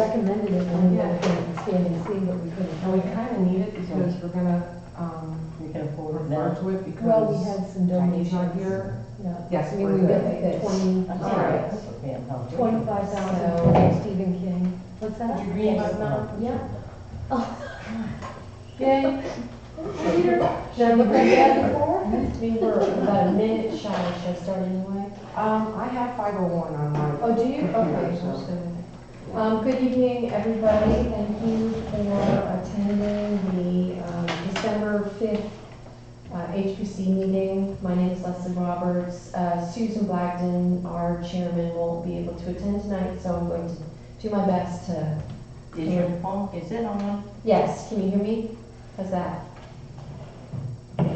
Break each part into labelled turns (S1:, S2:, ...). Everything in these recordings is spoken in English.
S1: recommended it when we were standing C, but we couldn't.
S2: And we kind of need it because we're gonna,
S3: We can afford it
S2: refer
S3: now.
S2: to it because.
S1: Well, we had some
S2: Tiny's
S1: donations.
S2: not here.
S1: Yeah.
S2: Yes,
S1: I mean,
S2: we're
S1: we
S2: good.
S1: got the 20,
S3: I'm
S1: all
S3: sorry.
S1: right,
S3: That's okay, I'm helping.
S1: 25,000
S2: So-
S1: for Stephen King. What's that?
S2: Did you read about that?
S1: Yeah.
S2: Yay.
S1: Did I look like that before?
S4: We were about a minute shy of show start anyway.
S2: I have 501 on my.
S1: Oh, do you? Okay. Good evening, everybody. Thank you for attending the December 5th HPC meeting. My name is Leslie Roberts. Susan Blagden, our chairman, won't be able to attend tonight, so I'm going to do my best to.
S3: Is your phone, is it on?
S1: Yes, can you hear me? How's that? Is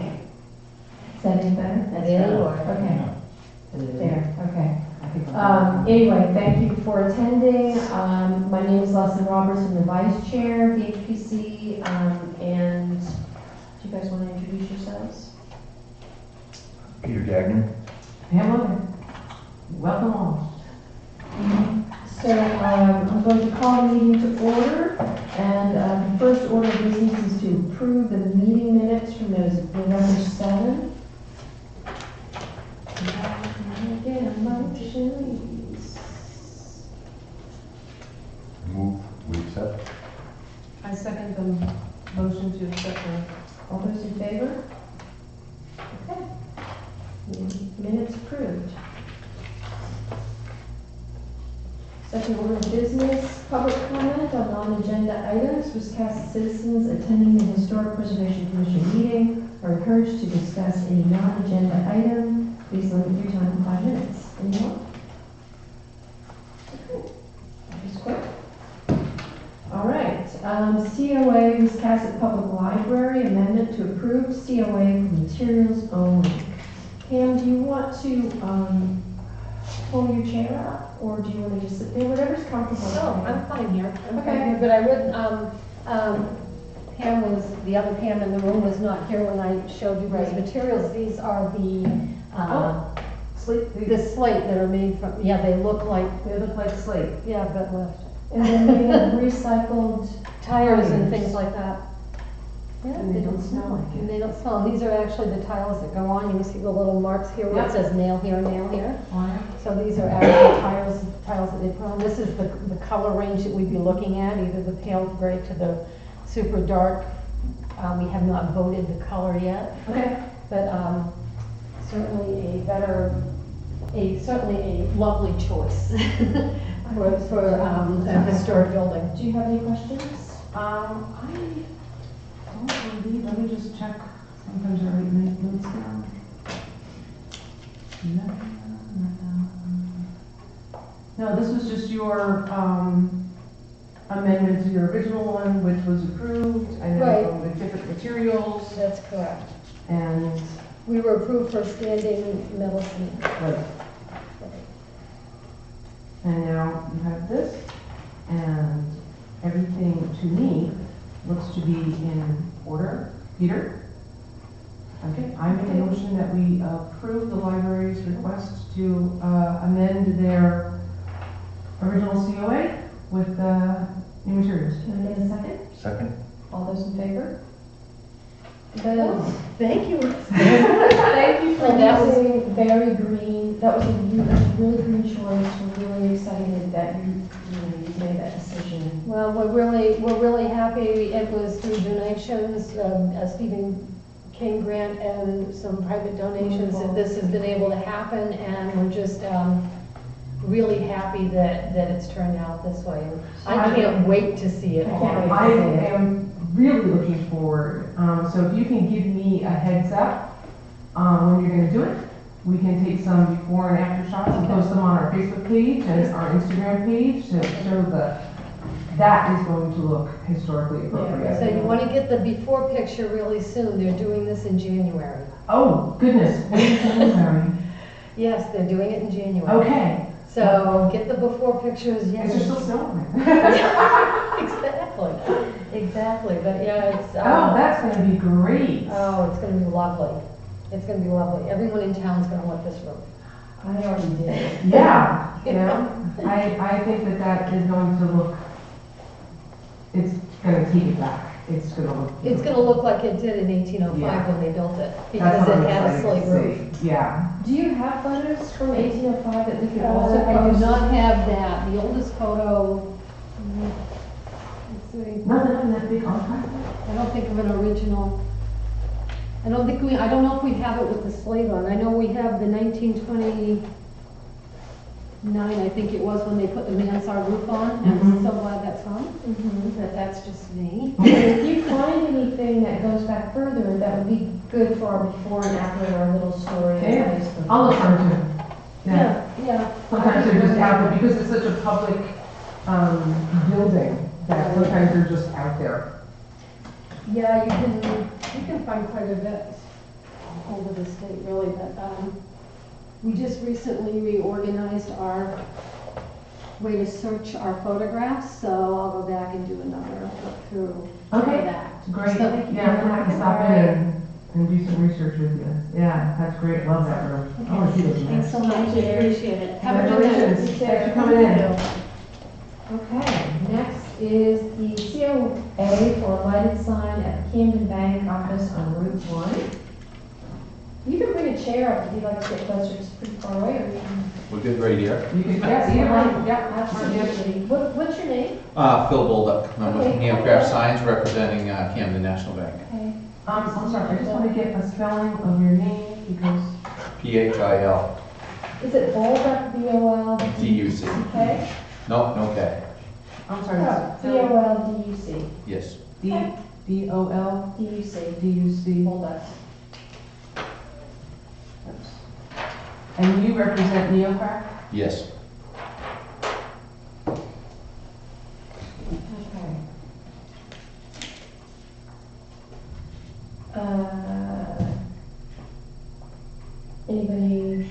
S1: that any better?
S3: That's better.
S1: Okay. There, okay.
S2: I think I'm-
S1: Anyway, thank you for attending. My name is Leslie Roberts, I'm the vice chair of the HPC. And do you guys want to introduce yourselves?
S5: Peter Gagnon.
S2: Hello. Welcome all.
S1: So I'm going to call the meeting to order. And the first order of business is to approve the meeting minutes from those November 7th. Get a motion, please.
S5: Move, we accept.
S2: I second the motion to accept the.
S1: All those in favor? Okay. Minutes approved. Second order of business, public comment on non-agenda items. Wiscasset citizens attending the Historic Preservation Commission meeting are encouraged to discuss any non-agenda item. Please limit your time to 5 minutes. Anyone? Okay. That was quick. All right, COA Wiscasset Public Library amendment to approve COA for materials only. Pam, do you want to pull your chair up, or do you want to just sit there, whatever's comfortable?
S4: Oh, I'm fine here. I'm
S1: Okay.
S4: fine here, but I would, Pam was, the other Pam in the room was not here when I showed you these
S1: Right.
S4: materials. These are the,
S2: Slate.
S4: the slate that are made from, yeah, they look like,
S2: They look like slate.
S4: yeah, but left.
S1: And then we have recycled,
S4: Tires and
S2: Tires.
S4: things like that. Yeah,
S2: And they don't smell like it.
S4: And they don't smell. And these are actually the tiles that go on. You can see the little marks here where it
S2: Yep.
S4: says nail here, nail here.
S2: Oh, yeah.
S4: So these are actual tiles that they put on. This is the color range that we'd be looking at, either the pale gray to the super dark. We have not voted the color yet,
S2: Okay.
S4: but certainly certainly a lovely choice for a historic building.
S1: do you have any questions?
S2: I don't believe, let me just check. Sometimes I write notes down. No, this was just your amendment to your original one, which was approved, and
S4: Right.
S2: then with different materials,
S4: That's correct.
S2: and,
S4: We were approved for standing metal cement.
S2: right. And now you have this, and everything to me looks to be in order. Peter? Okay, I make a motion that we approve the library's request to amend their original COA with new materials.
S1: Can I get a second?
S5: Second.
S1: All those in favor?
S4: Thank you.
S1: Thank you for
S4: Well, that was-
S1: using very green, that was a really green choice. We're really excited that you made that decision.
S4: Well, we're really happy. It was through donations, a Stephen King grant and some private donations that this has been able to happen, and we're just really happy that it's turned out this way. I can't wait to see it.
S2: I am really looking forward, so if you can give me a heads up when you're gonna do it, we can take some before and after shots and post them on our Facebook page and our Instagram page to show that is going to look historically appropriate.
S4: So you want to get the before picture really soon. They're doing this in January.
S2: Oh, goodness, wait a January.
S4: Yes, they're doing it in January.
S2: Okay,
S4: So get the before pictures.
S2: is there still snow on it?
S4: Exactly, but yeah, it's.
S2: Oh, that's gonna be great.
S4: Oh, it's gonna be lovely. It's gonna be lovely. Everyone in town's gonna want this room.
S1: I already did.
S2: Yeah, you know, I think that is going to look it's gonna take it back. It's gonna look.
S4: It's gonna look like it did in 1805
S2: Yeah.
S4: when they built it,
S2: That's
S4: because
S2: what I'm
S4: it had a
S2: excited
S4: slate
S2: to
S4: roof.
S2: see. Yeah.
S1: Do you have photos from 1805 that we could also
S4: I do
S1: post?
S4: not have that. The oldest photo, let's see,
S2: Nothing on that big archive.
S4: I don't think of an original. I don't know if we have it with the slate on. I know we have the 1929, I think it was, when they put the mansard roof on. I'm
S2: Mhm.
S4: so glad that's on,
S1: Mhm.
S4: that's just me.
S1: If you find anything that goes back further, that would be good for our before and after in our little story. on
S2: Yeah.
S1: Facebook.
S2: I'll look for it too. Yeah.
S4: Yeah.
S2: Sometimes they're just out there, because it's such a public, building, that sometimes they're just out there.
S4: Yeah, you can find quite a bit over the state, really, but, we just recently reorganized our way to search our photographs, so I'll go back and do another look through for
S2: Okay.
S4: that.
S2: Great.
S4: So-
S2: Yeah, I'm gonna have to stop in and do some research with you. Yeah, that's great. Love that room. I wanna see those.
S4: Thanks so much, I
S1: Thank you.
S4: appreciate it. Have a good night.
S2: Congratulations. Thanks for coming in.
S1: Okay, next is the COA for a lighted sign at the Camden Bank office on Route 1. You can bring a chair up if you'd like to get closer, it's pretty far away, or you can.
S5: We're good right here.
S2: You can, yeah, yeah.
S1: Absolutely. What's your name?
S6: Phil Bolduc, I'm with
S1: Okay.
S6: Neocraft Signs representing Camden National Bank.
S1: Okay.
S2: I'm sorry, I just wanna get a spelling of your name, because,
S6: PHIL
S1: Is it Bolduc,
S6: DUC.
S1: Okay?
S6: No, no K.
S2: I'm sorry,
S1: Oh,
S2: it's Phil,
S1: Bolduc,
S6: Yes.
S2: D-O-L-D-U-C.
S1: DUC, Bolduc.
S2: And you represent Neocraft?
S6: Yes.
S1: Okay. Anybody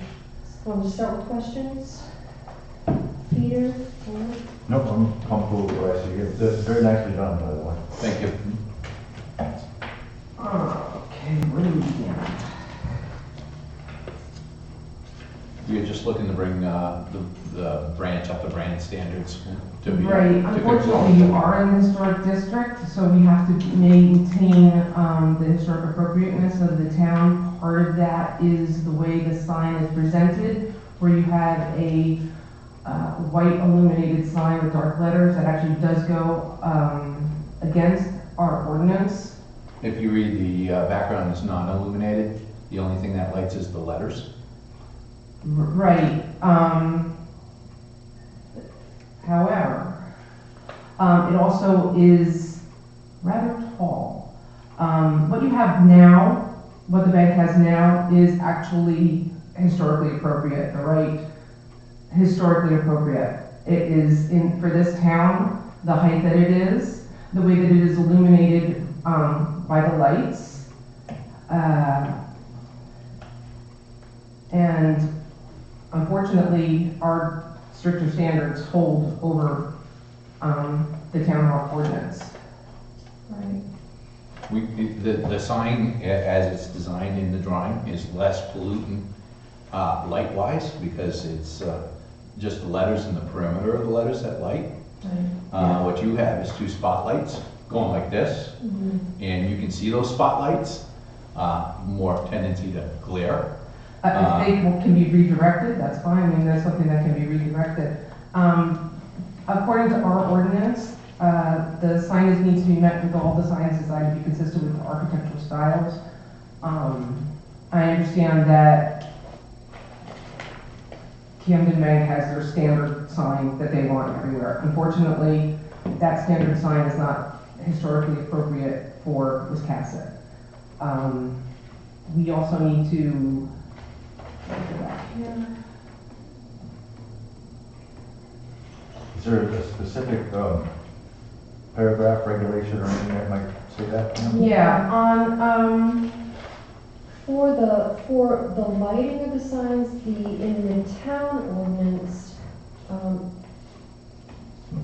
S1: want to start with questions? Peter?
S5: Nope, I'm comfortable with what I see here. This is very nicely done, by the way.
S6: Thank you.
S2: Okay, where do we begin?
S6: You're just looking to bring the branch up to brand standards to be.
S2: Right,
S6: to
S2: unfortunately, you are in the historic district, so we have to maintain, the historic appropriateness of the town. Part of that is the way the sign is presented, where you have a, white illuminated sign with dark letters that actually does go, against our ordinance.
S6: If you read the background is non-illuminated, the only thing that lights is the letters.
S2: Right, however, it also is rather tall. What you have now, what the bank has now is actually historically appropriate, the right, historically appropriate. It is for this town, the height that it is, the way that it is illuminated, by the lights. And unfortunately, our stricter standards hold over, the town ordinance.
S1: Right.
S6: The sign, as it's designed in the drawing, is less pollutant light-wise, because it's just the letters and the perimeter of the letters that light.
S1: Right.
S6: What you have is two spotlights going like this,
S1: Mhm.
S6: and you can see those spotlights, more tendency to glare.
S2: If they can be redirected, that's fine, I mean, that's something that can be redirected. According to our ordinance, the signage needs to be met with all the signs designed to be consistent with the architectural styles. I understand that Camden Bank has their standard sign that they want everywhere. Unfortunately, that standard sign is not historically appropriate for Wiscasset. We also need to, go back here.
S5: Is there a specific paragraph, regulation, or anything that might say that?
S2: Yeah, on,
S1: For the lighting of the signs, in the town ordinance,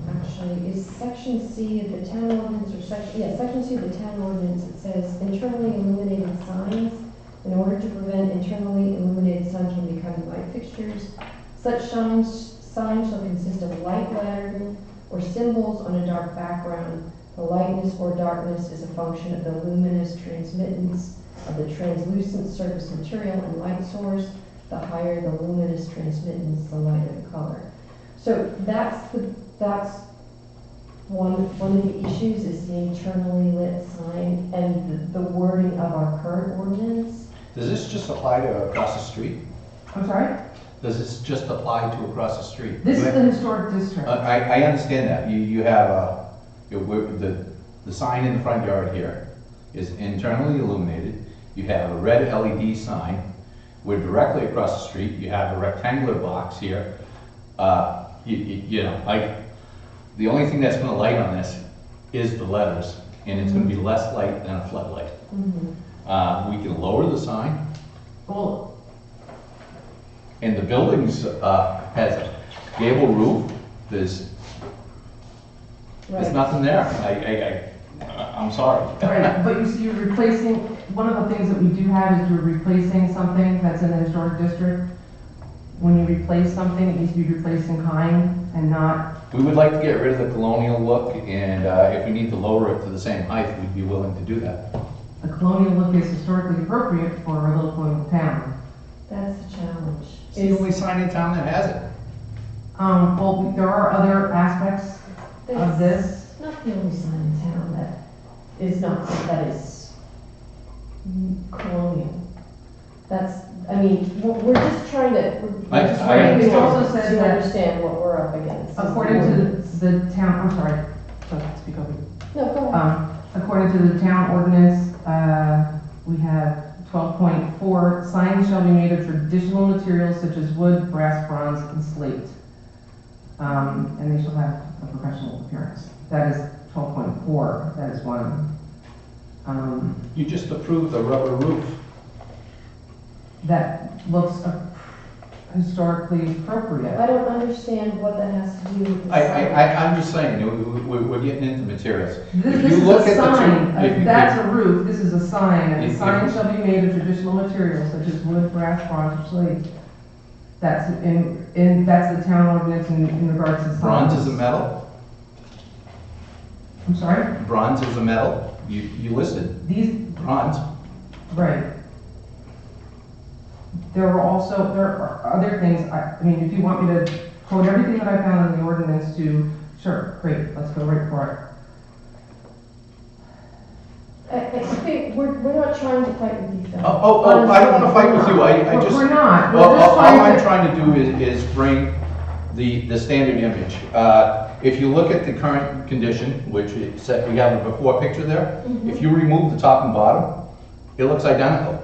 S1: actually, is section C of the town ordinance, or section C of the town ordinance, it says internally illuminated signs. In order to prevent internally illuminated signs from becoming light fixtures, such signs shall consist of light lettering or symbols on a dark background. The lightness or darkness is a function of the luminous transmittance of the translucent surface material and light source. The higher the luminous transmittance, the lighter the color. So that's one of the issues is the internally lit sign and the wording of our current ordinance.
S6: Does this just apply to across the street?
S2: I'm sorry?
S6: Does this just apply to across the street?
S2: This is the historic district.
S6: I understand that. You have the sign in the front yard here is internally illuminated. You have a red LED sign. We're directly across the street. You have a rectangular box here. The only thing that's gonna light on this is the letters, and it's gonna be less light than a floodlight. We can lower the sign,
S2: Well,
S6: and the building's, has a gable roof. There's
S1: Right.
S6: nothing there. I'm sorry.
S2: right, but you see, you're replacing, one of the things that we do have is you're replacing something that's in the historic district. When you replace something, it needs to be replaced in kind and not,
S6: We would like to get rid of the colonial look, and if we need to lower it to the same height, we'd be willing to do that.
S2: the colonial look is historically appropriate for a little colonial town.
S1: That's the challenge.
S6: It's the only sign in town that has it.
S2: Well, there are other aspects of this.
S1: It's not the only sign in town that is colonial. We're just trying to,
S6: I
S2: It also says
S1: to
S2: that
S1: understand what we're up against.
S2: according to the town, I'm sorry, speak over.
S1: No, go ahead.
S2: According to the town ordinance, we have 12.4, signs shall be made of traditional materials such as wood, brass, bronze, and slate. And they shall have a professional appearance. That is 12.4, that is one.
S6: You just approved the rubber roof.
S2: That looks historically appropriate.
S1: I don't understand what that has to do with the sign.
S6: I'm just saying, we're getting into materials.
S2: This
S6: If
S2: this
S6: you
S2: is
S6: look
S2: a
S6: at the
S2: sign,
S6: two- if-
S2: that's a roof, this is a sign, and the
S6: If-
S2: sign
S6: if-
S2: shall be made of traditional materials such as wood, brass, bronze, or slate. That's that's the town ordinance in regards to signs.
S6: Bronze is a metal?
S2: I'm sorry?
S6: Bronze is a metal? You listed
S2: These,
S6: bronze.
S2: right. There are other things, I mean, if you want me to quote everything that I found in the ordinance to, sure, great, let's go right for
S1: I think we're not trying to fight with you, Phil.
S6: I don't want to fight with you. I
S2: it.
S6: just,
S2: We're not,
S6: well,
S2: we're just
S6: all I'm
S2: trying to.
S6: trying to do is bring the standard image. If you look at the current condition, which it said, we have a before picture there. If you remove the top and bottom, it looks identical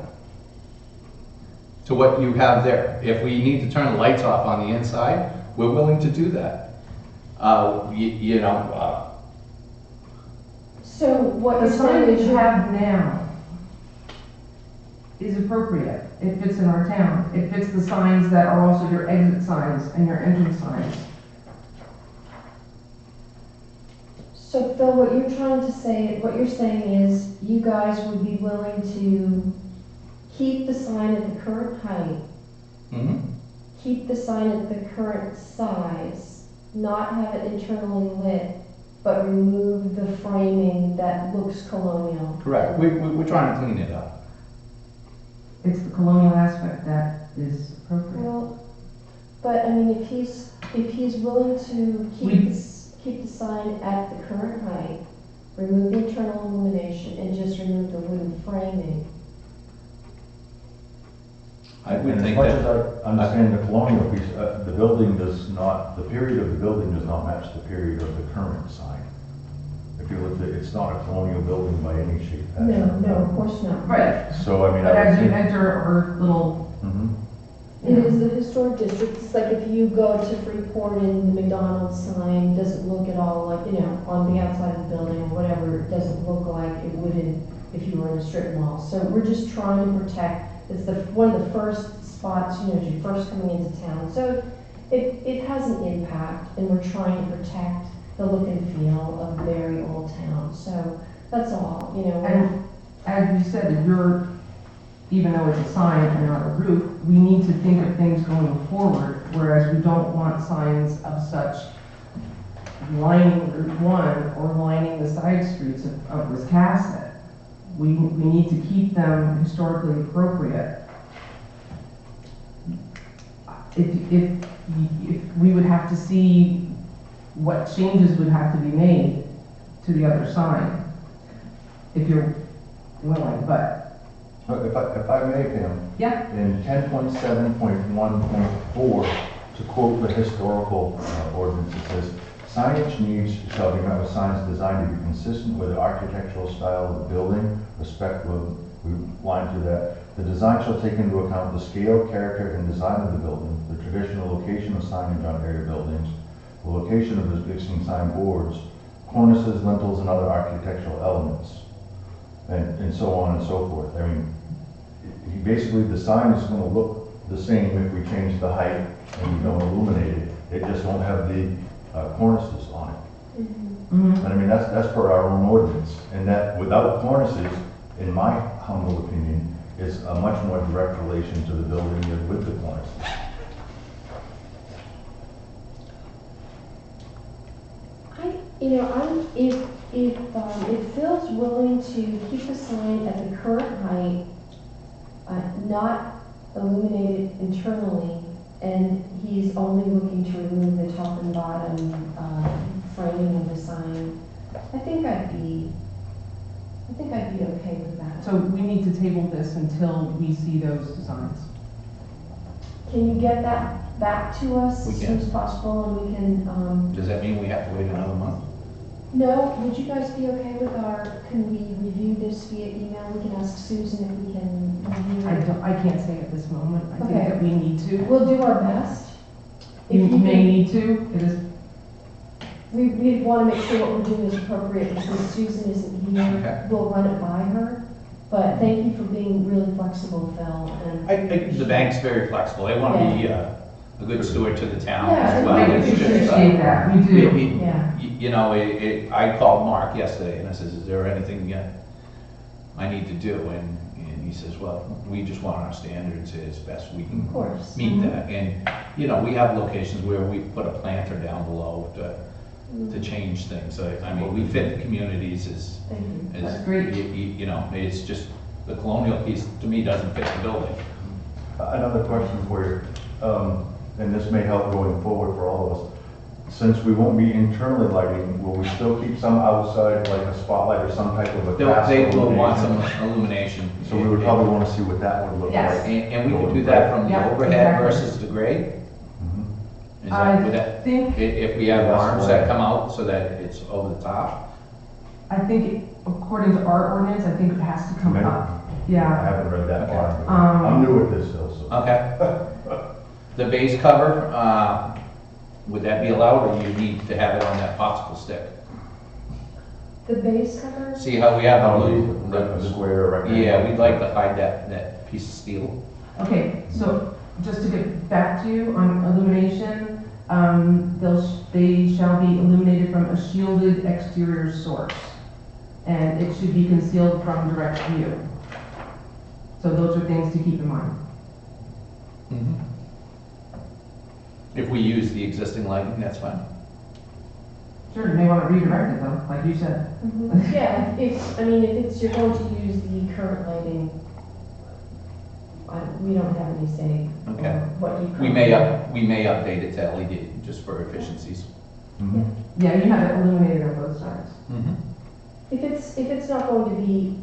S6: to what you have there. If we need to turn the lights off on the inside, we're willing to do that.
S1: So what
S2: The
S1: you're
S2: sign
S1: saying
S2: that
S1: is
S2: you
S1: you're
S2: have now is appropriate. It fits in our town. It fits the signs that are also your exit signs and your entrance signs.
S1: So Phil, what you're saying is you guys would be willing to keep the sign at the current height,
S6: Mhm.
S1: keep the sign at the current size, not have it internally lit, but remove the framing that looks colonial.
S6: Correct. We're trying to clean it up.
S2: It's the colonial aspect that is appropriate.
S1: Well, but I mean, if he's willing to
S2: We-
S1: keep the sign at the current height, remove the internal illumination, and just remove the wooden framing.
S6: I would
S5: And as
S6: think
S5: much
S6: that.
S5: as I understand the colonial piece, the building does not, the period of the building does not match the period of the current sign. If you look at, it's not a colonial building by any shape,
S1: No,
S5: fashion.
S1: no, of course not.
S2: Right.
S5: So, I mean,
S2: But
S5: I would
S2: as you
S5: think.
S2: enter our little,
S5: Mhm.
S1: It is a historic district. It's like if you go to Freeport and the McDonald's sign doesn't look at all like, on the outside of the building or whatever, it doesn't look like it would if you were in a strip mall. So we're just trying to protect, it's one of the first spots, as you're first coming into town. So it has an impact, and we're trying to protect the look and feel of a very old town. So that's all,
S2: and as you said, that even though it's a sign and not a roof, we need to think of things going forward, whereas we don't want signs of such lining Route 1 or lining the side streets of Wiscasset. We need to keep them historically appropriate. If we would have to see what changes would have to be made to the other sign, if you're willing, but,
S5: If I may, Pam,
S2: yeah,
S5: in 10.7.1.4, to quote the historical ordinance, it says, signage needs shall be met with signs designed to be consistent with the architectural style of the building, respectful, we line through that. The design shall take into account the scale, character, and design of the building, the traditional location of signage on area buildings, the location of the existing sign boards, cornices, lintels, and other architectural elements, and so on and so forth. I mean, basically, the sign is gonna look the same if we change the height and we don't illuminate it. It just won't have the cornices on it.
S2: mhm.
S5: And I mean, that's per our own ordinance. And that without cornices, in my humble opinion, is a much more direct relation to the building than with the cornices.
S1: If Phil's willing to keep the sign at the current height, not illuminated internally, and he's only looking to remove the top and bottom, framing of the sign, I think I'd be okay with that.
S2: So we need to table this until we see those designs.
S1: Can you get that back to us
S6: We
S1: as
S6: can.
S1: soon as possible, and we can,
S6: Does that mean we have to wait another month?
S1: no, would you guys be okay with can we review this via email? We can ask Susan if we can review it.
S2: I can't say at this moment, I think
S1: Okay.
S2: that we need to.
S1: We'll do our best.
S2: You
S1: If you
S2: may
S1: can-
S2: need to, it is,
S1: We want to make sure what we're doing is appropriate because Susan isn't
S6: Okay.
S1: here. We'll run it by her. But thank you for being really flexible, Phil, and.
S6: The bank's very flexible. They want to be a good steward to the town
S1: Yeah,
S6: as well.
S1: I
S2: we
S6: It's just,
S2: appreciate that, we do.
S1: Yeah.
S6: You know, I called Mark yesterday and I says, is there anything I need to do? And he says, well, we just want our standards as best we
S1: Of
S6: can
S1: course.
S6: meet that. And, you know, we have locations where we put a planter down below to change things. I mean, we fit the communities
S1: Thank you.
S6: as,
S2: That's great.
S6: you know, it's just, the colonial piece to me doesn't fit the building.
S5: Another question for you, and this may help going forward for all of us. Since we won't be internally lighting, will we still keep some outside, like a spotlight or some type of a cast
S6: They will want some
S5: illumination?
S6: illumination.
S5: So we would probably want to see what that would look
S2: Yes.
S5: like.
S6: And we could do that from the
S2: Yeah,
S6: overhead
S2: exactly.
S6: versus the grade?
S5: Mhm.
S6: Is that, would
S2: I
S6: that,
S2: think,
S6: if we have
S5: That's
S6: arms
S5: the
S6: that
S5: way.
S6: come out so that it's over the top?
S2: according to our ordinance, I think it has to come
S5: Maybe.
S2: up.
S5: I
S2: Yeah,
S5: haven't read that far.
S2: Um,
S5: I'm new at this still, so.
S6: Okay. The base cover, would that be allowed, or you need to have it on that popsicle stick?
S1: The base cover?
S6: See how we have
S5: How
S6: the
S5: many,
S6: blue?
S5: a square, a rectangle?
S6: Yeah, we'd like to hide that piece of steel.
S2: okay, so just to get back to you on illumination, they shall be illuminated from a shielded exterior source. And it should be concealed from direct view. So those are things to keep in mind.
S6: If we use the existing lighting, that's fine.
S2: Sure, you may want to redirect it though, like you said.
S1: Mhm. Yeah, if you're going to use the current lighting, we don't have any say.
S6: Okay.
S1: on what you.
S6: We may update it to LED, just for efficiencies.
S5: Mhm.
S2: Yeah, you have it illuminated on both sides.
S1: If it's not going to be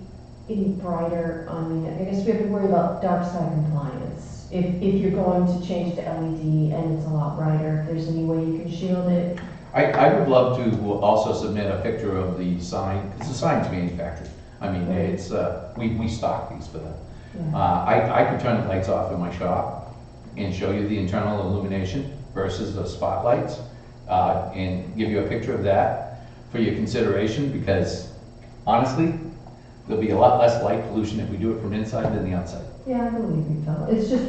S1: any brighter, I guess we have to worry about dark side compliance. If you're going to change to LED and it's a lot brighter, if there's any way you can shield it.
S6: I would love to also submit a picture of the sign, because the sign's manufactured. I mean,
S1: Right.
S6: it's, we stock these for them.
S1: Yeah.
S6: I could turn the lights off in my shop and show you the internal illumination versus the spotlights, and give you a picture of that for your consideration, because honestly, there'll be a lot less light pollution if we do it from inside than the outside.
S1: Yeah, I believe you, Phil. It's just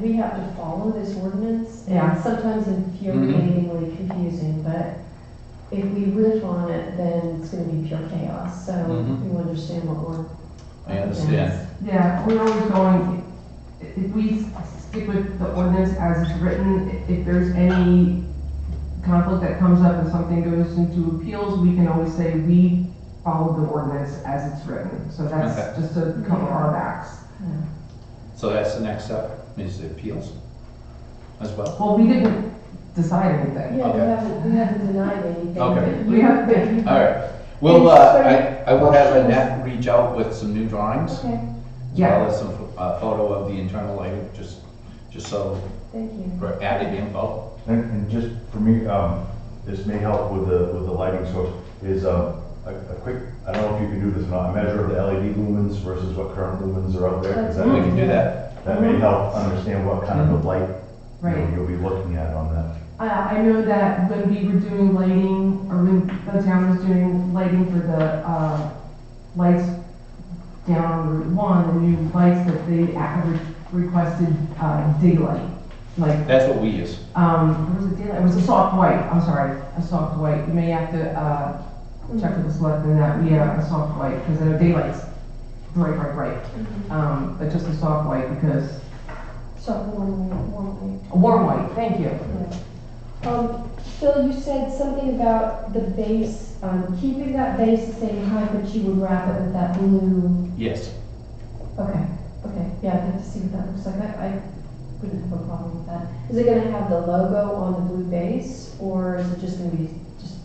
S1: we have to follow this ordinance,
S2: Yeah.
S1: and sometimes infuriatingly confusing, but if we riff on it, then it's gonna be pure chaos, so
S6: Mhm.
S1: you understand what we're.
S6: I understand.
S2: Yeah, we're always going, if we stick with the ordinance as it's written, if there's any conflict that comes up and something goes into appeals, we can always say, we followed the ordinance as it's written. So
S6: Okay.
S2: that's just to cover our backs.
S6: So that's the next step, is the appeals as well?
S2: Well, we didn't decide anything.
S1: Yeah, we haven't denied anything.
S6: Okay.
S1: but
S2: We have,
S1: you-
S6: All right. Well, I will have Annette reach out with some new drawings, as
S1: Okay,
S2: yeah,
S6: well as some photo of the internal lighting, just so
S1: thank you.
S6: for added info.
S5: And just for me, this may help with the lighting source, is a quick, I don't know if you can do this or not, a measure of the LED lumens versus what current lumens are out there. 'cause that
S6: We
S5: may-
S6: can do that.
S5: That may help understand what kind of a light, you know,
S2: right.
S5: you'll be looking at on that.
S2: I know that when we were doing lighting, or when the town was doing lighting for the, lights down on Route 1, the new lights that they requested, daylight, like,
S6: That's what we use.
S2: what was it, daylight? It was a soft white, I'm sorry, a soft white. You may have to, check with the selectmen that, a soft white, because the daylight's bright.
S1: Mhm.
S2: But just a soft white, because,
S1: So, warm.
S2: a warm white, thank you.
S1: Phil, you said something about the base, keeping that base the same height, but you would wrap it with that blue.
S6: Yes.
S1: Okay, yeah, I'd like to see what that looks like. I wouldn't have a problem with that. Is it gonna have the logo on the blue base, or is it just gonna be just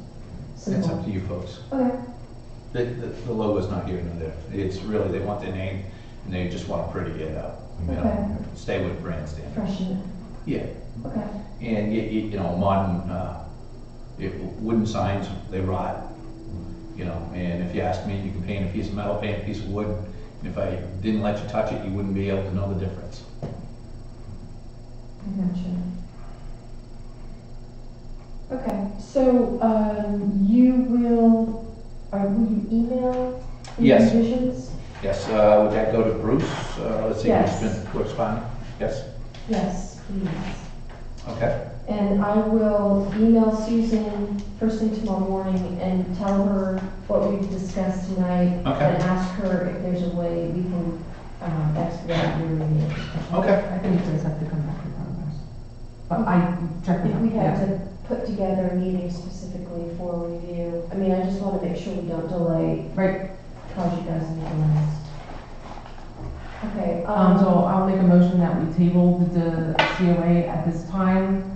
S6: It's
S1: simple?
S6: up to you folks.
S1: Okay,
S6: The logo's not here nor there. It's really, they want their name, and they just want to pretty it up. You know,
S1: Okay.
S6: stay with brand standards.
S1: freshen
S6: Yeah,
S1: it, okay.
S6: and you know, modern, wooden signs, they rot. You know, and if you ask me, you can paint a piece of metal, paint a piece of wood, and if I didn't let you touch it, you wouldn't be able to know the difference.
S1: I gotcha. Okay, so, will you email the
S6: Yes.
S1: revisions?
S6: Yes, would that go to Bruce? Let's see, who's
S1: Yes.
S6: been corresponding? Yes,
S1: Yes, please.
S6: okay.
S1: And I will email Susan first thing tomorrow morning and tell her what we've discussed tonight.
S6: Okay.
S1: And ask her if there's a way we can, expedite your review.
S6: Okay.
S2: I think you guys have to come back with numbers. But I checked
S1: If
S2: with
S1: we
S2: them,
S1: had
S2: yeah.
S1: to put together a meeting specifically for review, I mean, I just want to make sure we don't delay,
S2: Right,
S1: cause you guys any delays. Okay,
S2: so I'll make a motion that we table the COA at this time,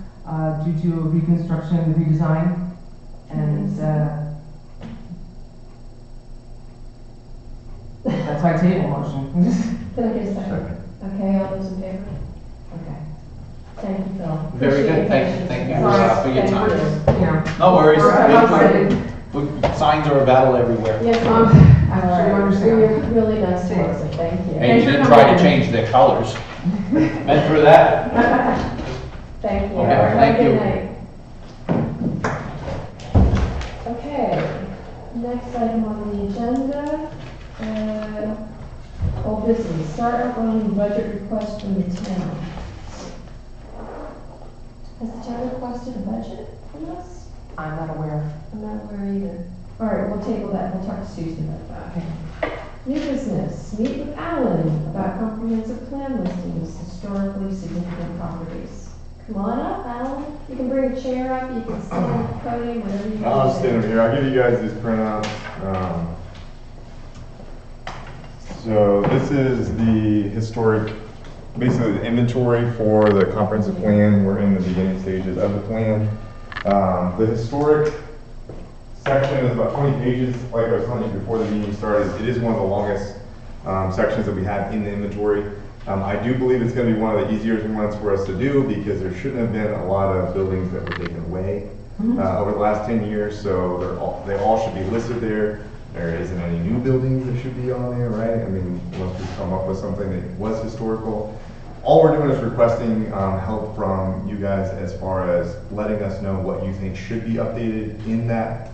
S2: due to a reconstruction and redesign. And, that's my table motion.
S1: can I get a second?
S5: Second.
S1: Okay, all those in favor? Okay. Thank you, Phil.
S6: Very
S1: Appreciate
S6: good.
S1: your
S6: Thank-
S1: patience.
S6: thank you
S1: Sorry.
S6: for your time.
S1: Thank you.
S2: Yeah.
S6: No worries.
S2: Frustrated.
S6: Signs are a battle everywhere.
S1: Yes,
S2: I'm sure you understand.
S1: You're really nice to us, so thank you.
S6: And you didn't try to change their colors. Been through that.
S1: Thank you.
S6: Okay,
S1: Have a
S6: thank
S1: good
S6: you.
S1: night. Okay, next item on the agenda, old business, start outlining budget request from the town. Has the town requested a budget from us?
S2: I'm not aware.
S1: I'm not aware either. All right, we'll table that, we'll talk to Susan about that. New business, meet with Alan about comprehensive plan listings, historically significant properties. Come on up, Alan. You can bring a chair up, you can stand at the podium, whatever you want.
S7: I'll stand over here. I'll give you guys these printouts. So this is the historic, basically the inventory for the comprehensive plan. We're in the beginning stages of the plan. The historic section is about 20 pages. Like I was telling you before the meeting started, it is one of the longest sections that we have in the inventory. I do believe it's going to be one of the easier ones for us to do because there shouldn't have been a lot of buildings that were taken away over the last 10 years. So they all should be listed there. There isn't any new buildings that should be on there, right? I mean, unless we come up with something that was historical. All we're doing is requesting help from you guys as far as letting us know what you think should be updated in that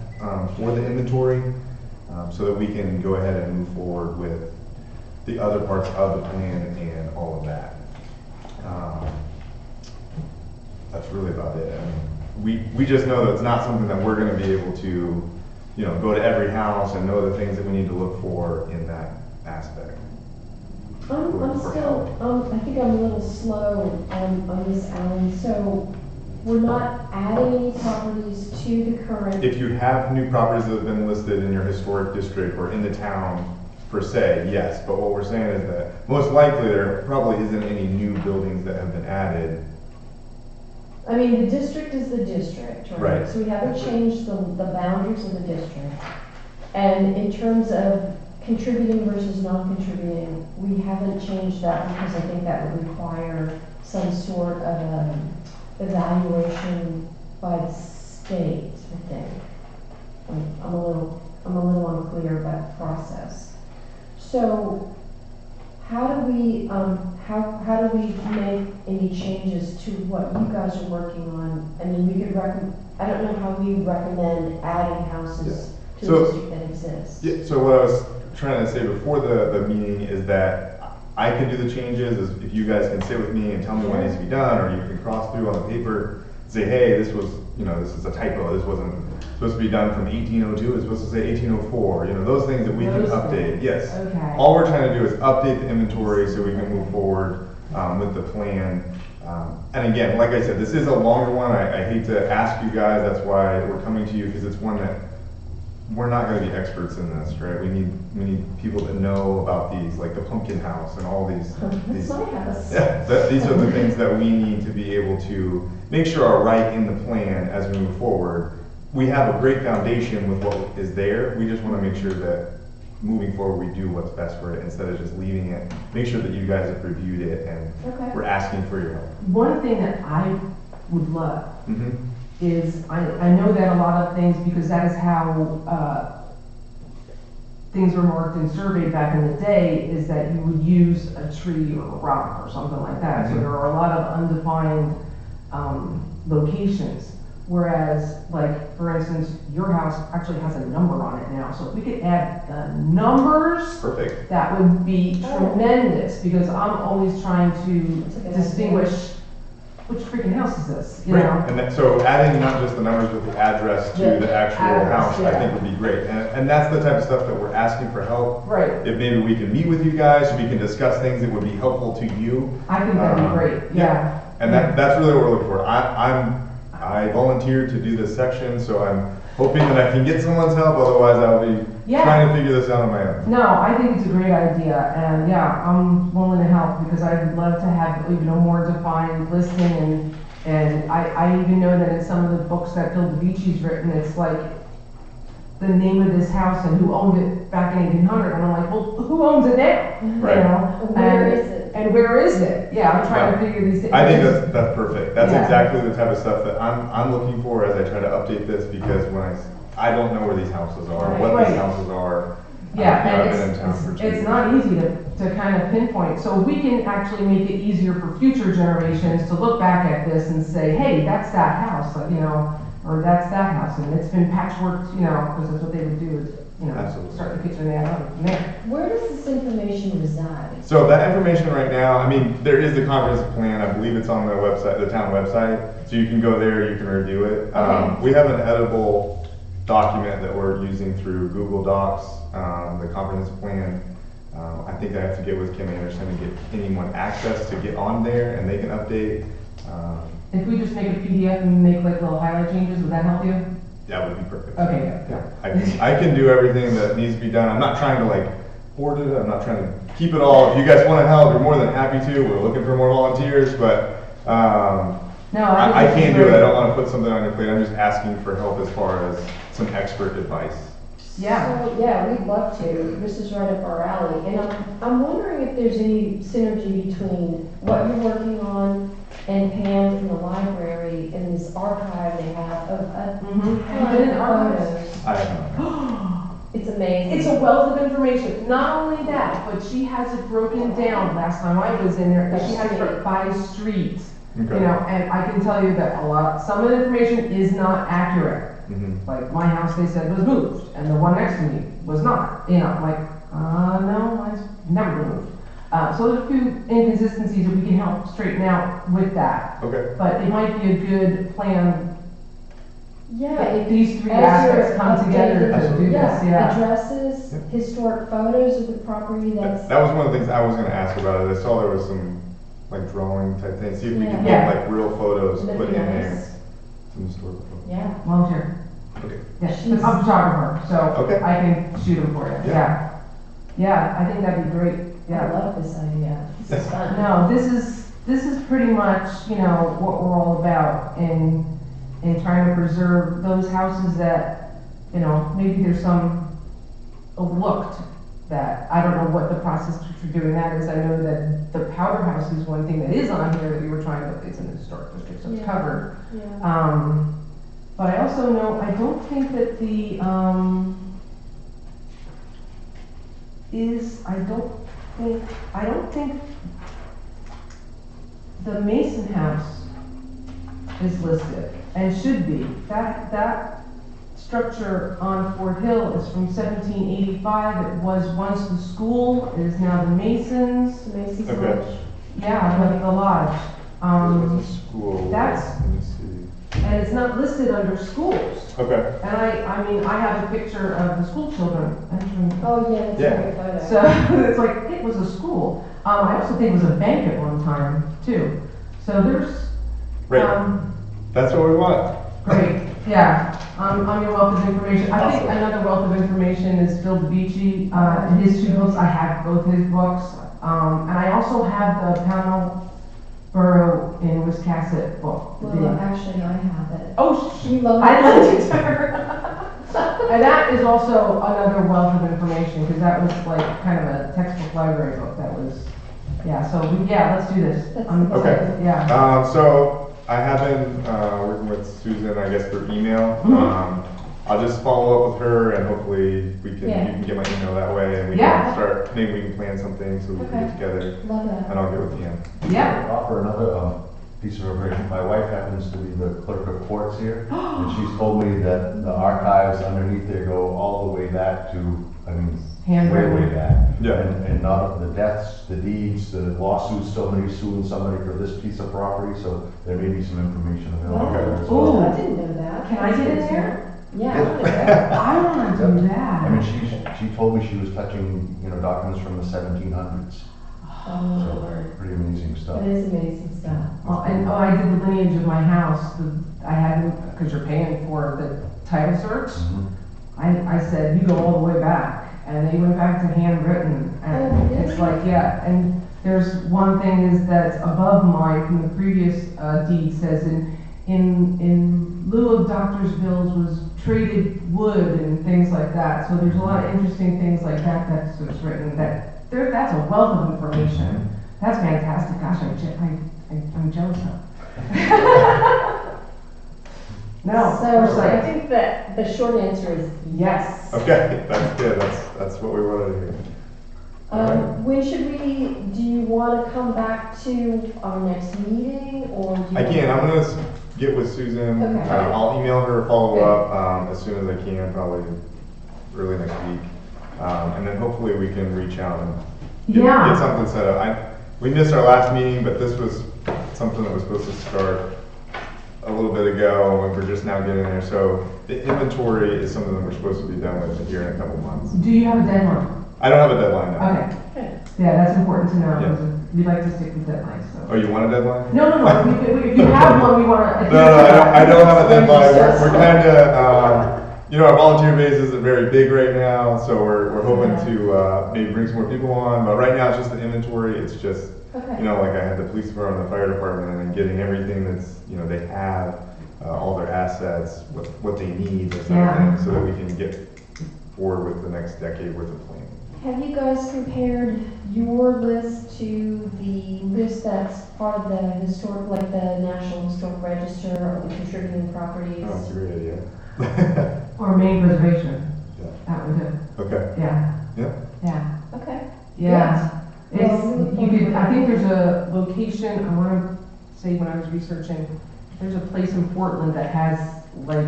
S7: for the inventory, so that we can go ahead and move forward with the other parts of the plan and all of that. That's really about it. I mean, we just know that it's not something that we're going to be able to, you know, go to every house and know the things that we need to look for in that aspect.
S1: I'm still, I think I'm a little slow on this, Alan. So we're not adding any properties to the current.
S7: If you have new properties that have been listed in your historic district or in the town per se, yes, but what we're saying is that most likely there probably isn't any new buildings that have been added.
S1: I mean, the district is the district, right?
S7: Right.
S1: So we haven't changed the boundaries of the district. And in terms of contributing versus non-contributing, we haven't changed that because I think that would require some sort of evaluation by the state, I think. I'm a little unclear about the process. So how do we, how do we make any changes to what you guys are working on? I mean, we could I don't know how we recommend adding houses to
S7: So-
S1: a district that exists.
S7: Yeah, so what I was trying to say before the meeting is that I can do the changes, is if you guys can sit with me and tell me what needs to be done, or you can cross through on the paper, say, hey, this was, this is a typo, this wasn't supposed to be done from 1802, it's supposed to say 1804, those things that we can
S2: Those
S7: update,
S2: things.
S7: yes.
S2: Okay.
S7: All we're trying to do is update the inventory so we can move forward with the plan. And again, like I said, this is a longer one, I hate to ask you guys, that's why we're coming to you, because it's one that we're not gonna be experts in this, right? We need people that know about these, like the pumpkin house and all these.
S1: That's my house.
S7: Yeah, these are the things that we need to be able to make sure are right in the plan as we move forward. We have a great foundation with what is there, we just wanna make sure that moving forward, we do what's best for it instead of just leaving it. Make sure that you guys have reviewed it and
S1: Okay.
S7: we're asking for your help.
S2: One thing that I would love
S7: Mhm.
S2: is, I know that a lot of things, because that is how things were marked and surveyed back in the day, is that you would use a tree or a rock or something like that. So
S7: Mhm.
S2: there are a lot of undefined locations. Whereas, like, for instance, your house actually has a number on it now. So if we could add the numbers,
S7: Perfect.
S2: that would be
S1: Oh.
S2: tremendous, because I'm always trying
S1: That's a
S2: to
S1: good
S2: distinguish which freaking house is this, you
S7: Right,
S2: know?
S7: and so adding not just the numbers, but the address to
S2: The
S7: the actual
S2: address,
S7: house, I
S2: yeah.
S7: think would be great. And that's the type of stuff that we're asking for help.
S2: Right,
S7: If maybe we can meet with you guys, so we can discuss things that would be helpful to you.
S2: I think that'd be great, yeah.
S7: And that's really what we're looking for. I volunteered to do this section, so I'm hoping that I can get someone's help, otherwise I'll be
S2: Yeah.
S7: trying to figure this out on my own.
S2: No, I think it's a great idea, and yeah, I'm willing to help, because I'd love to have, more defined listing, and I even know that in some of the books that Bill DeVici's written, it's like the name of this house and who owned it back in 1800, and I'm like, well, who owns it now?
S7: Right.
S2: You know?
S1: Where
S2: And-
S1: is it?
S2: And where is it? Yeah, I'm trying to figure these things.
S7: I think that's perfect. That's
S2: Yeah.
S7: exactly the type of stuff that I'm looking for as I try to update this, because when I don't know where these houses are, what
S2: Right.
S7: these houses are.
S2: Yeah,
S7: I've
S2: and
S7: been in town for 2
S2: it's
S7: years.
S2: not easy to kind of pinpoint, so we can actually make it easier for future generations to look back at this and say, hey, that's that house, or that's that house, and it's been patchworked, because that's what they would do, is,
S7: Absolutely.
S2: start the kitchen and add on from there.
S1: Where does this information reside?
S7: So that information right now, there is the comprehensive plan, I believe it's on the website, the town website, so you can go there, you can review it.
S1: Okay.
S7: We have an editable document that we're using through Google Docs, the comprehensive plan. I think I have to get with Kim Anderson and get anyone access to get on there, and they can update.
S2: If we just make a PDF and make like little highlight changes, would that help you?
S7: That would be perfect.
S2: Okay, good.
S7: Yeah, I can do everything that needs to be done. I'm not trying to hoard it. I'm not trying to keep it all. If you guys want to help, you're more than happy to. We're looking for more volunteers, but
S2: No,
S7: I
S2: think
S7: can't
S2: this is
S7: do it. I
S2: great.
S7: don't want to put something on your plate. I'm just asking for help as far as some expert advice.
S2: Yeah.
S1: So, yeah, we'd love to. This is right up our alley. And I'm wondering if there's any synergy between what you're working on and Pam in the library and this archive they have of a
S2: Mhm.
S1: ton
S2: Been in
S1: of
S2: archives?
S1: photos.
S7: I don't know.
S1: It's amazing.
S2: It's a wealth of information. Not only that, but she has it broken down. Last time I was in there, she has it by street.
S7: Okay.
S2: And I can tell you that some of the information is not accurate.
S7: Mhm.
S2: Like my house, they said was moved, and the one next to me was not. No, mine's never been moved. So there's a few inconsistencies that we can help straighten out with that.
S7: Okay.
S2: But it might be a good plan.
S1: Yeah.
S2: If these three
S1: as
S2: aspects
S1: you're
S2: come together to
S1: updating-
S2: do this, yeah.
S1: Addresses,
S7: Yeah.
S1: historic photos of the property that's.
S7: That was one of the things I was going to ask about it. I saw there was some drawing type things. See if we can
S2: Yeah.
S7: get real photos
S1: That'd
S7: put
S1: be
S7: in there.
S1: nice.
S7: Some historical.
S1: Yeah.
S2: Volunteer.
S7: Okay.
S2: Yes, I'm a photographer, so
S7: Okay.
S2: I can shoot them for you,
S7: Yeah.
S2: yeah. Yeah, I think that'd be great,
S1: I
S2: yeah.
S1: love this idea. This is fun.
S2: No, this is pretty much, you know, what we're all about in trying to preserve those houses that, you know, maybe there's some overlooked that, I don't know what the process for doing that is. I know that the powder house is one thing that is on here that we were trying to, it's in the historic district, so it's
S1: Yeah.
S2: covered.
S1: Yeah.
S2: But I also know, I don't think that the, I don't think the Mason house is listed and should be. That structure on Fort Hill is from 1785. It was once the school, it is now the Masons.
S1: So Macy's
S7: Okay.
S1: Lodge.
S2: Yeah, like the lodge.
S7: There's a school.
S2: that's-
S7: Let me see.
S2: And it's not listed under schools.
S7: Okay.
S2: And I mean, I have a picture of the school children entering.
S1: Oh, yeah, that's
S7: Yeah.
S1: a great photo.
S2: So it's like, it was a school. I also think it was a bank at one time too. So there's,
S7: Right. That's what we want.
S2: great, yeah. On your wealth of information. I think
S1: Awesome.
S2: another wealth of information is Phil DeVici, his 2 books. I have both his books. And I also have the Pownell Borough in Wiscasset book.
S1: Well, actually, I have it.
S2: Oh,
S1: We love
S2: I
S1: it.
S2: lent it to her. And that is also another wealth of information, because that was like kind of a textbook library book that was, yeah, so let's do this.
S1: That's
S7: Okay.
S2: Yeah.
S7: So I have been working with Susan, I guess, for email.
S2: Mhm.
S7: I'll just follow up with her and hopefully you
S1: Yeah.
S7: can get my email that way and we
S2: Yeah.
S7: can start, maybe we can plan something so we can
S1: Okay.
S7: get together
S1: Love that.
S7: and I'll get with Ian.
S2: Yeah.
S5: Offer another piece of information. My wife happens to be the clerk of courts here, and she's told me that the archives underneath there go all the way back to, I mean, way,
S2: Handwritten.
S5: way back.
S7: Yeah.
S5: And not the deaths, the deeds, the lawsuits, somebody suing somebody for this piece of property, so there may be some information available there as well.
S2: Ooh.
S1: I didn't know that.
S2: Can I get in there?
S1: Yeah, I want to go.
S2: I wanna do
S5: I mean,
S2: that.
S5: she told me she was touching, you know, documents from the 1700s.
S1: Oh,
S5: So,
S1: Lord.
S5: pretty amazing stuff.
S1: That is amazing stuff.
S2: I did the lineage of my house. I had, because you're paying for the title search.
S5: Mhm.
S2: I said, you go all the way back, and they went back to handwritten,
S1: Oh,
S2: and
S1: really?
S2: it's like, yeah, and there's one thing is that's above mine from the previous deed says in lieu of doctor's bills was traded wood and things like that, so there's a lot of interesting things like that that's written, that's a wealth of information. That's fantastic, gosh, I'm jealous of. No,
S1: So
S2: first
S1: I
S2: sight.
S1: think that the short answer is yes.
S7: Okay, that's good, that's what we wanted to hear.
S1: When should we, do you want to come back to our next meeting or? do you-
S7: I can, I'm gonna get with Susan,
S1: Okay.
S7: I'll email her, follow up, as soon as I can, probably early next week. And then hopefully we can reach out and
S2: Yeah.
S7: get something set up. We missed our last meeting, but this was something that was supposed to start a little bit ago, and we're just now getting there. So the inventory is something that we're supposed to be done with here in a couple months.
S2: Do you have a deadline?
S7: I don't have a deadline now.
S2: Okay,
S1: Okay.
S2: yeah, that's important to know,
S7: Yeah.
S2: because we'd like to stick with deadlines, so.
S7: Oh, you want a deadline?
S2: No, if you have one, we wanna.
S7: No, I don't have a deadline. We're kind of, you know, our volunteer base isn't very big right now, so we're hoping to maybe bring some more people on. But right now, it's just the inventory. It's just,
S1: Okay.
S7: you know, like I had the police department, the fire department, and getting everything that's, you know, they have, all their assets, what they need, that sort of thing, so that we can get forward with the next decade worth of planning.
S1: Have you guys compared your list to the list that's part of the historic, like the National Historic Register or the contributing properties?
S7: Oh, that's a great idea.
S2: Or main preservation,
S7: Yeah.
S2: that would do,
S7: Okay,
S2: yeah,
S7: yeah,
S2: yeah,
S1: Okay.
S2: yeah.
S1: Well,
S2: It's,
S1: we look
S2: you
S1: forward
S2: could,
S1: to
S2: I think
S1: that.
S2: there's a location, I wanna say when I was researching, there's a place in Portland that has like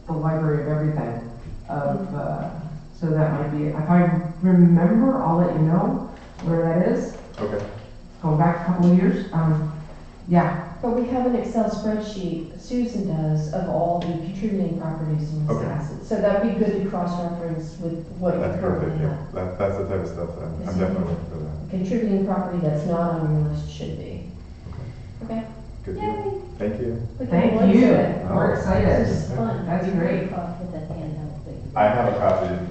S2: the library of everything of, so that might be, if I remember, I'll let you know where that is,
S7: okay.
S2: going back a couple of years, yeah,
S1: But we have an Excel spreadsheet, Susan does, of all the contributing properties in
S7: Okay.
S1: Wiscasset. So that'd be good to cross-reference with what you
S7: That's
S1: currently
S7: perfect,
S1: have.
S7: yeah. That's the type of stuff that I'm definitely looking for that.
S1: Contributing property that's not on your list should be. Okay?
S7: Good
S1: Yay.
S7: deal. Thank you.
S1: Looking
S2: Thank
S1: forward to
S2: you.
S1: it.
S2: excited, we're excited.
S1: This is fun.
S2: That's great.
S7: I have a copy.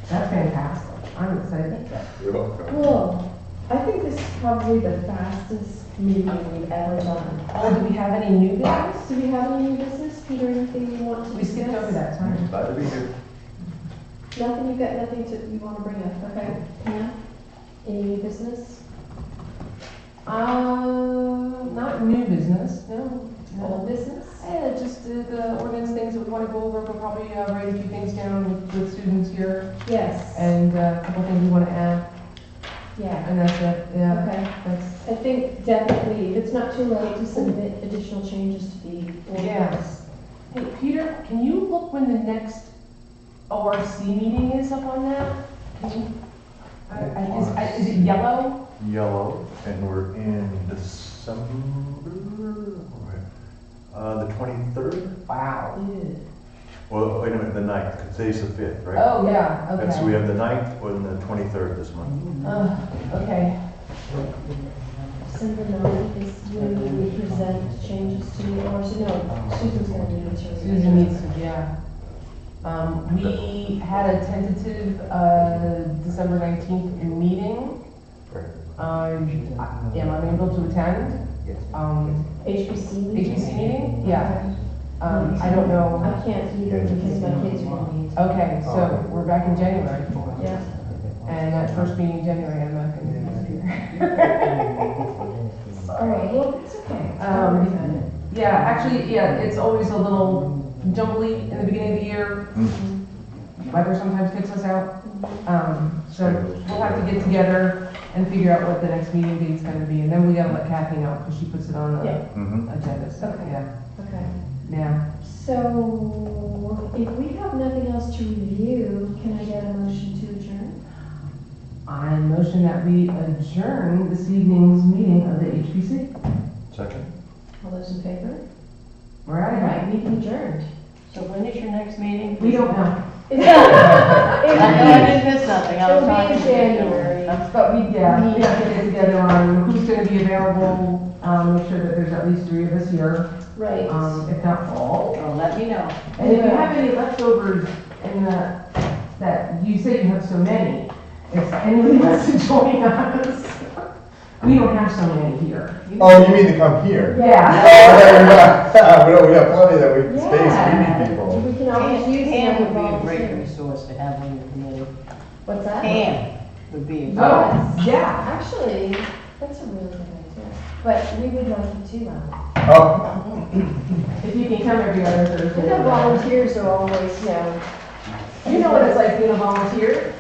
S2: That's fantastic. I'm excited.
S7: You're welcome.
S1: Cool. I think this is probably the fastest meeting we've ever done.
S2: Oh, do we have any new business?
S1: Do we have any new business? Peter, anything you want to
S2: We
S1: discuss?
S2: skipped over that, sorry.
S5: Glad to be here.
S1: Nothing, you've got nothing you want to bring up, okay? Pam, any new business?
S2: Not new business, no.
S1: Old business?
S2: Yeah, just the ordinance things that we want to go over, we'll probably write a few things down with students here,
S1: Yes.
S2: and a couple things we want to add,
S1: Yeah,
S2: and that's it, yeah.
S1: okay.
S2: That's,
S1: I think definitely, if it's not too late to submit additional changes to the ordinance.
S2: hey, Peter, can you look when the next ORC meeting is up on that? Can you, is it yellow?
S5: Yellow, and we're in December, the 23rd?
S2: Wow.
S5: Well, wait a minute, the 9th, because today's the 5th, right?
S2: Oh, yeah, okay.
S5: And so we have the 9th and the 23rd this month.
S2: Okay.
S1: December 9th is when we present changes to the ORC. No, Susan's going to do it.
S2: Susan needs to, yeah. We had a tentative, December 19th meeting. Am I able to attend?
S1: HBC meeting?
S2: HBC meeting? Yeah. I don't know.
S1: I can't either because my kids are going to meet.
S2: Okay, so we're back in January.
S1: Yeah.
S2: And that first meeting in January, I'm not gonna be here.
S1: All right, well, it's okay.
S2: Yeah, actually, yeah, it's always a little jumbly in the beginning of the year. Weather sometimes kicks us out. So we'll have to get together and figure out what the next meeting date's gonna be, and then we gotta let Kathy know, because she puts it on the
S1: Yeah.
S2: agenda, so,
S1: Okay.
S2: yeah.
S1: Okay.
S2: Yeah.
S1: So if we have nothing else to review, can I get a motion to adjourn?
S2: I motion that we adjourn this evening's meeting of the HPC.
S5: Second?
S1: All those in favor?
S2: We're
S1: All
S2: out of
S1: right,
S2: here.
S1: meeting adjourned.
S3: So when is your next meeting?
S2: We don't know,
S3: I know I didn't miss nothing. I was
S1: It'll be
S3: talking
S1: in
S3: to
S1: January.
S2: but we have to get together on who's gonna be available, make sure that there's at least 3 of us here,
S1: Right.
S2: if not all.
S3: Well, let me know.
S2: And if you have any leftovers in that you say you have so many, if anybody wants to join us, we don't have so many here.
S7: Oh, you mean to come here?
S2: Yeah.
S7: We have plenty that we space, we
S1: Yeah.
S7: need people.
S1: We can always use
S3: Pam
S1: them
S3: would be a great
S1: volunteers.
S3: resource to have on your committee.
S1: What's that?
S3: Pam would be a great.
S2: Oh, yeah.
S1: Actually, that's a really good idea. But we would like you to,
S7: Oh,
S2: If you can come every other Thursday.
S1: we have volunteers are always,
S2: You know what it's like being a volunteer?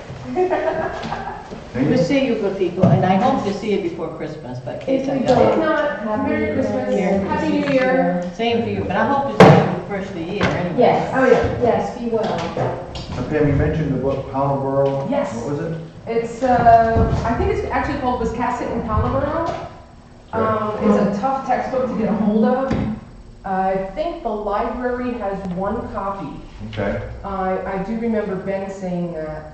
S3: We'll see you good people, and I hope to see you before Christmas, but in case
S1: If
S3: I
S1: we
S3: don't.
S2: If not, Merry Christmas, Happy New Year.
S3: Same to you, but I hope to see you the first of the year anyway.
S1: Yes.
S2: Oh, yeah.
S1: Yes, be well.
S5: Pam, you mentioned the book Pownborough.
S2: Yes.
S5: What was it?
S2: It's, I think it's actually called Wiscasset and Pownborough. It's a tough textbook to get a hold of. I think the library has 1 copy.
S5: Okay.
S2: I do remember Ben saying that.